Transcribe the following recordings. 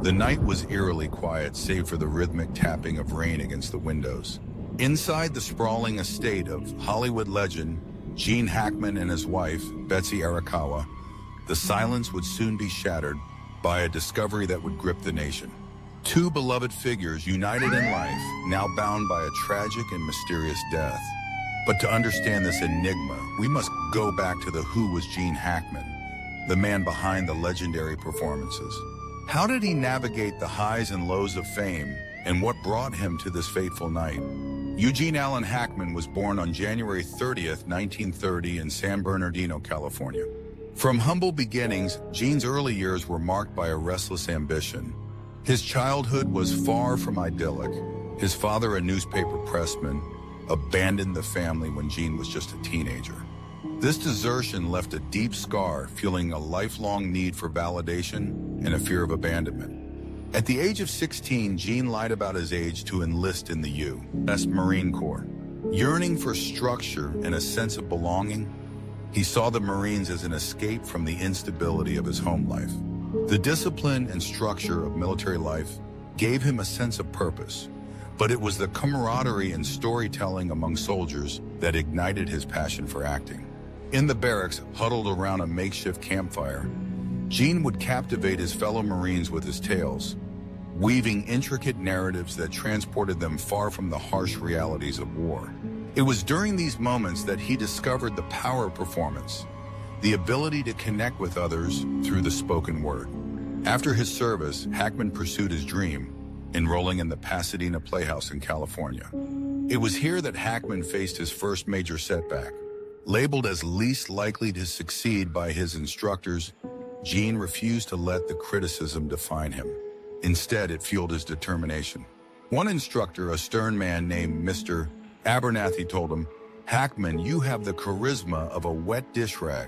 The night was eerily quiet, save for the rhythmic tapping of rain against the windows. Inside the sprawling estate of Hollywood legend Gene Hackman and his wife, Betsy Arakawa, the silence would soon be shattered by a discovery that would grip the nation. Two beloved figures united in life, now bound by a tragic and mysterious death. But to understand this enigma, we must go back to the who was Gene Hackman, the man behind the legendary performances. How did he navigate the highs and lows of fame, and what brought him to this fateful night? Eugene Allen Hackman was born on January 30th, 1930 in San Bernardino, California. From humble beginnings, Gene's early years were marked by a restless ambition. His childhood was far from idyllic. His father, a newspaper pressman, abandoned the family when Gene was just a teenager. This desertion left a deep scar, fueling a lifelong need for validation and a fear of abandonment. At the age of 16, Gene lied about his age to enlist in the U.S. Marine Corps. Yearning for structure and a sense of belonging, he saw the Marines as an escape from the instability of his home life. The discipline and structure of military life gave him a sense of purpose, but it was the camaraderie and storytelling among soldiers that ignited his passion for acting. In the barracks, huddled around a makeshift campfire, Gene would captivate his fellow Marines with his tales, weaving intricate narratives that transported them far from the harsh realities of war. It was during these moments that he discovered the power of performance, the ability to connect with others through the spoken word. After his service, Hackman pursued his dream, enrolling in the Pasadena Playhouse in California. It was here that Hackman faced his first major setback. Labeled as least likely to succeed by his instructors, Gene refused to let the criticism define him. Instead, it fueled his determination. One instructor, a stern man named Mr. Abernathy, told him, "Hackman, you have the charisma of a wet dish rag."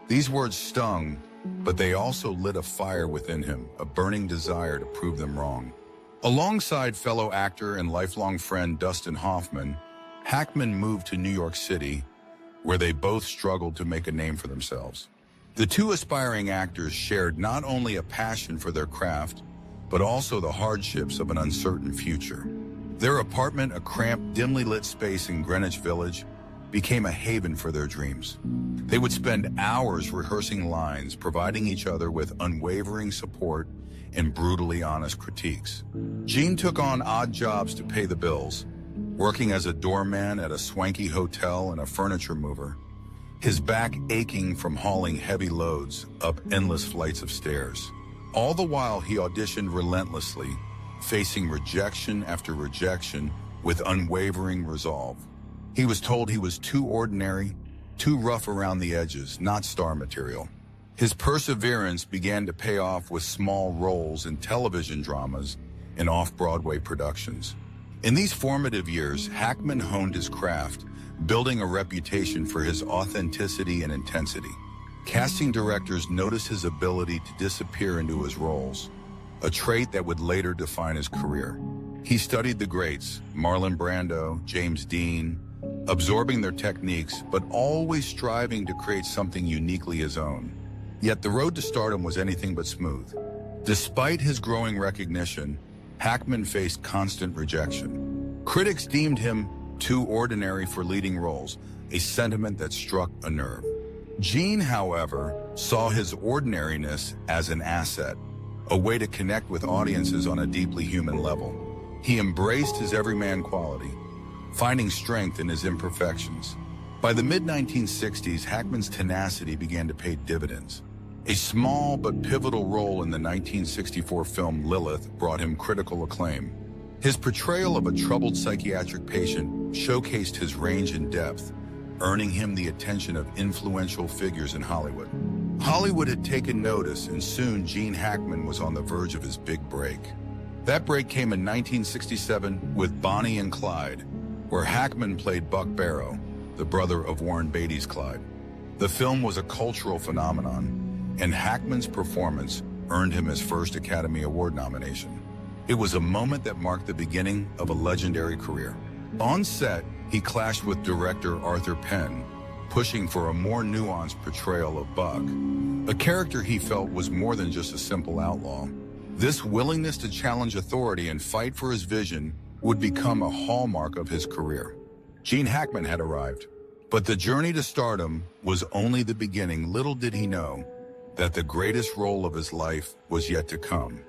These words stung, but they also lit a fire within him, a burning desire to prove them wrong. Alongside fellow actor and lifelong friend Dustin Hoffman, Hackman moved to New York City, where they both struggled to make a name for themselves. The two aspiring actors shared not only a passion for their craft, but also the hardships of an uncertain future. Their apartment, a cramped, dimly lit space in Greenwich Village, became a haven for their dreams. They would spend hours rehearsing lines, providing each other with unwavering support and brutally honest critiques. Gene took on odd jobs to pay the bills, working as a doorman at a swanky hotel and a furniture mover, his back aching from hauling heavy loads up endless flights of stairs. All the while, he auditioned relentlessly, facing rejection after rejection with unwavering resolve. He was told he was too ordinary, too rough around the edges, not star material. His perseverance began to pay off with small roles in television dramas and off-Broadway productions. In these formative years, Hackman honed his craft, building a reputation for his authenticity and intensity. Casting directors noticed his ability to disappear into his roles, a trait that would later define his career. He studied the greats, Marlon Brando, James Dean, absorbing their techniques, but always striving to create something uniquely his own. Yet the road to stardom was anything but smooth. Despite his growing recognition, Hackman faced constant rejection. Critics deemed him too ordinary for leading roles, a sentiment that struck a nerve. Gene, however, saw his ordinariness as an asset, a way to connect with audiences on a deeply human level. He embraced his everyman quality, finding strength in his imperfections. By the mid-1960s, Hackman's tenacity began to pay dividends. A small but pivotal role in the 1964 film Lilith brought him critical acclaim. His portrayal of a troubled psychiatric patient showcased his range and depth, earning him the attention of influential figures in Hollywood. Hollywood had taken notice, and soon Gene Hackman was on the verge of his big break. That break came in 1967 with Bonnie and Clyde, where Hackman played Buck Barrow, the brother of Warren Beatty's Clyde. The film was a cultural phenomenon, and Hackman's performance earned him his first Academy Award nomination. It was a moment that marked the beginning of a legendary career. On set, he clashed with director Arthur Penn, pushing for a more nuanced portrayal of Buck, a character he felt was more than just a simple outlaw. This willingness to challenge authority and fight for his vision would become a hallmark of his career. Gene Hackman had arrived, but the journey to stardom was only the beginning. Little did he know that the greatest role of his life was yet to come.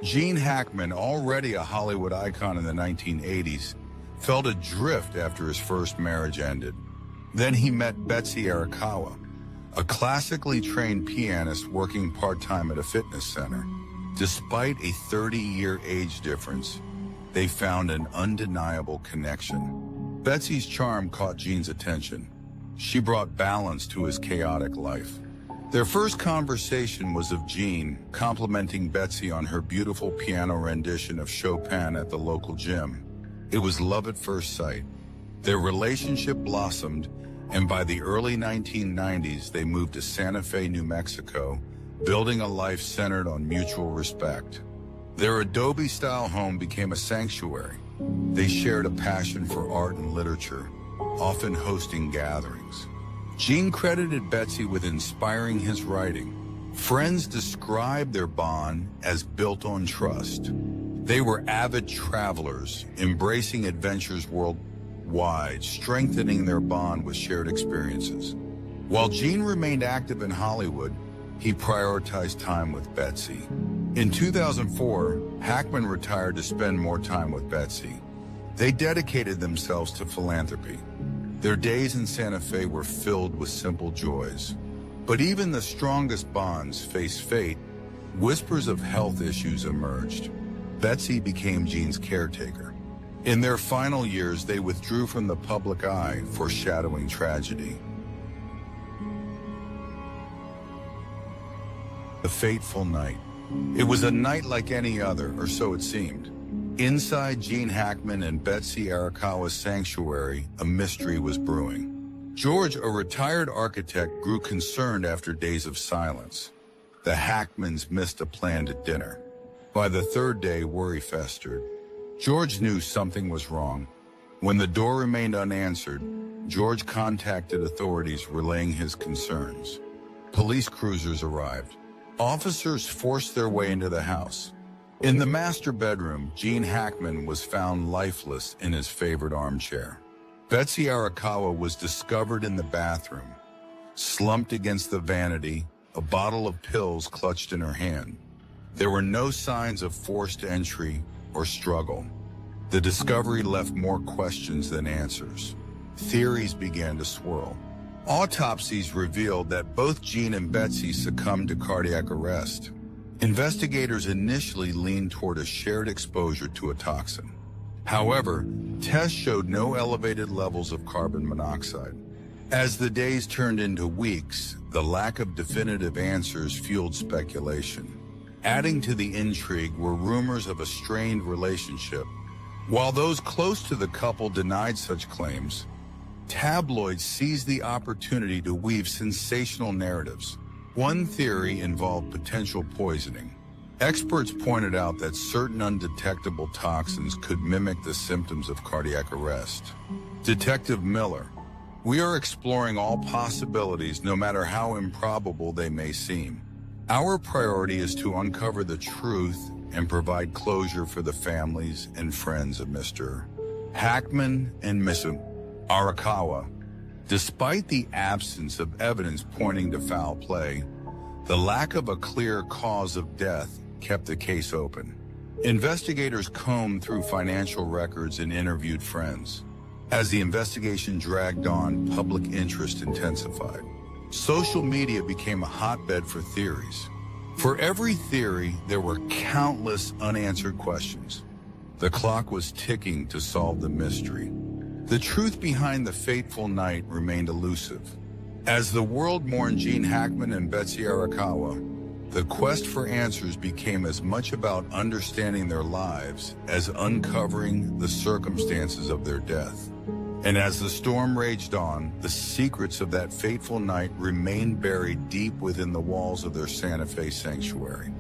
Gene Hackman, already a Hollywood icon in the 1980s, felt adrift after his first marriage ended. Then he met Betsy Arakawa, a classically trained pianist working part-time at a fitness center. Despite a 30-year age difference, they found an undeniable connection. Betsy's charm caught Gene's attention. She brought balance to his chaotic life. Their first conversation was of Gene complimenting Betsy on her beautiful piano rendition of Chopin at the local gym. It was love at first sight. Their relationship blossomed, and by the early 1990s, they moved to Santa Fe, New Mexico, building a life centered on mutual respect. Their Adobe-style home became a sanctuary. They shared a passion for art and literature, often hosting gatherings. Gene credited Betsy with inspiring his writing. Friends described their bond as built on trust. They were avid travelers, embracing adventures worldwide, strengthening their bond with shared experiences. While Gene remained active in Hollywood, he prioritized time with Betsy. In 2004, Hackman retired to spend more time with Betsy. They dedicated themselves to philanthropy. Their days in Santa Fe were filled with simple joys. But even the strongest bonds faced fate. Whispers of health issues emerged. Betsy became Gene's caretaker. In their final years, they withdrew from the public eye, foreshadowing tragedy. The fateful night. It was a night like any other, or so it seemed. Inside Gene Hackman and Betsy Arakawa's sanctuary, a mystery was brewing. George, a retired architect, grew concerned after days of silence. The Hackmans missed a planned dinner. By the third day, worry festered. George knew something was wrong. When the door remained unanswered, George contacted authorities relaying his concerns. Police cruisers arrived. Officers forced their way into the house. In the master bedroom, Gene Hackman was found lifeless in his favorite armchair. Betsy Arakawa was discovered in the bathroom, slumped against the vanity, a bottle of pills clutched in her hand. There were no signs of forced entry or struggle. The discovery left more questions than answers. Theories began to swirl. Autopsies revealed that both Gene and Betsy succumbed to cardiac arrest. Investigators initially leaned toward a shared exposure to a toxin. However, tests showed no elevated levels of carbon monoxide. As the days turned into weeks, the lack of definitive answers fueled speculation. Adding to the intrigue were rumors of a strained relationship. While those close to the couple denied such claims, tabloids seized the opportunity to weave sensational narratives. One theory involved potential poisoning. Experts pointed out that certain undetectable toxins could mimic the symptoms of cardiac arrest. Detective Miller, we are exploring all possibilities, no matter how improbable they may seem. Our priority is to uncover the truth and provide closure for the families and friends of Mr. Hackman and Mrs. Arakawa. Despite the absence of evidence pointing to foul play, the lack of a clear cause of death kept the case open. Investigators combed through financial records and interviewed friends. As the investigation dragged on, public interest intensified. Social media became a hotbed for theories. For every theory, there were countless unanswered questions. The clock was ticking to solve the mystery. The truth behind the fateful night remained elusive. As the world mourned Gene Hackman and Betsy Arakawa, the quest for answers became as much about understanding their lives as uncovering the circumstances of their death. And as the storm raged on, the secrets of that fateful night remained buried deep within the walls of their Santa Fe sanctuary.